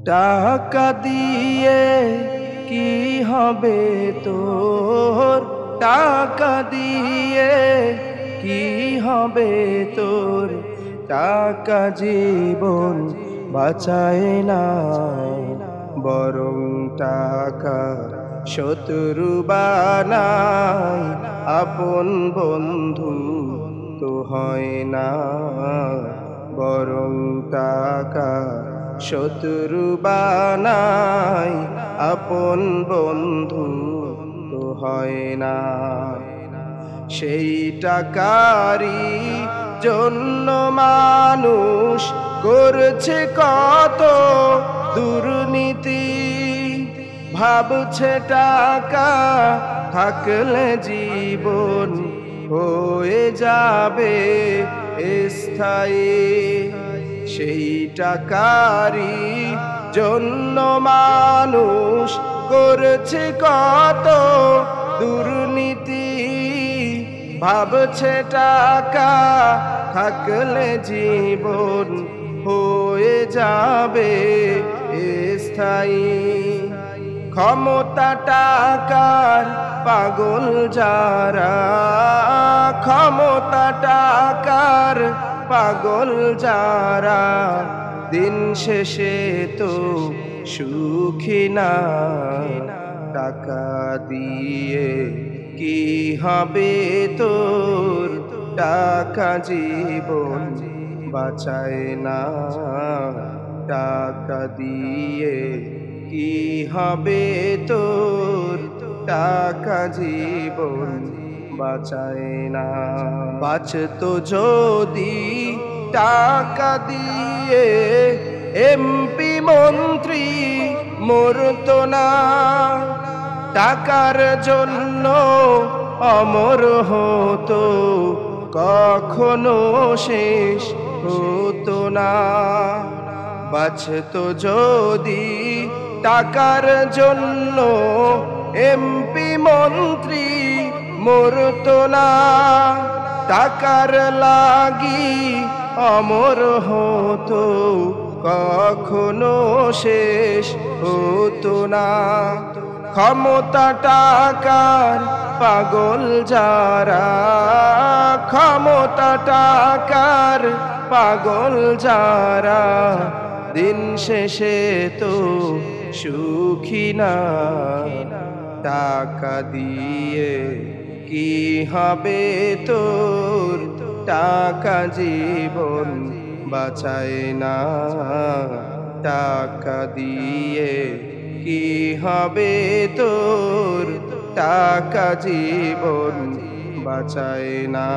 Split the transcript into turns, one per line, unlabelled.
টাকা দিয়ে কি হবে তোর? টাকা দিয়ে কি হবে তোর? টাকা জীবন বাঁচায় না, বরং টাকা শত্রু বানায়। আপন বন্ধু তো হয় না, বরং টাকা শত্রু বানায়। আপন বন্ধু তো হয় না। সেই টাকারই জন্য মানুষ করছে কত দুর্নীতি। ভাবছে টাকা থাকলে জীবন হয়ে যাবে স্থায়ী। সেই টাকারই জন্য মানুষ করছে কত দুর্নীতি। ভাবছে টাকা থাকলে জীবন হয়ে যাবে স্থায়ী। ক্ষমতা টাকার পাগল যারা, ক্ষমতা টাকার পাগল যারা, দিন শেষে তো সুখী না। টাকা দিয়ে কি হবে তোর? টাকা জীবন বাঁচায় না। টাকা দিয়ে কি হবে তোর? টাকা জীবন বাঁচায় না। বাঁচতো যদি টাকা দিয়ে এমপি মন্ত্রী মরতো না। টাকার জন্য অমর হতো, কখনো শেষ হতো না। বাঁচতো যদি টাকার জন্য এমপি মন্ত্রী মরতো না। টাকার লাগি অমর হতো, কখনো শেষ হতো না। ক্ষমতা টাকার পাগল যারা, ক্ষমতা টাকার পাগল যারা, দিন শেষে তো সুখী না। টাকা দিয়ে কি হবে তোর? টাকা জীবন বাঁচায় না। টাকা দিয়ে কি হবে তোর? টাকা জীবন বাঁচায় না।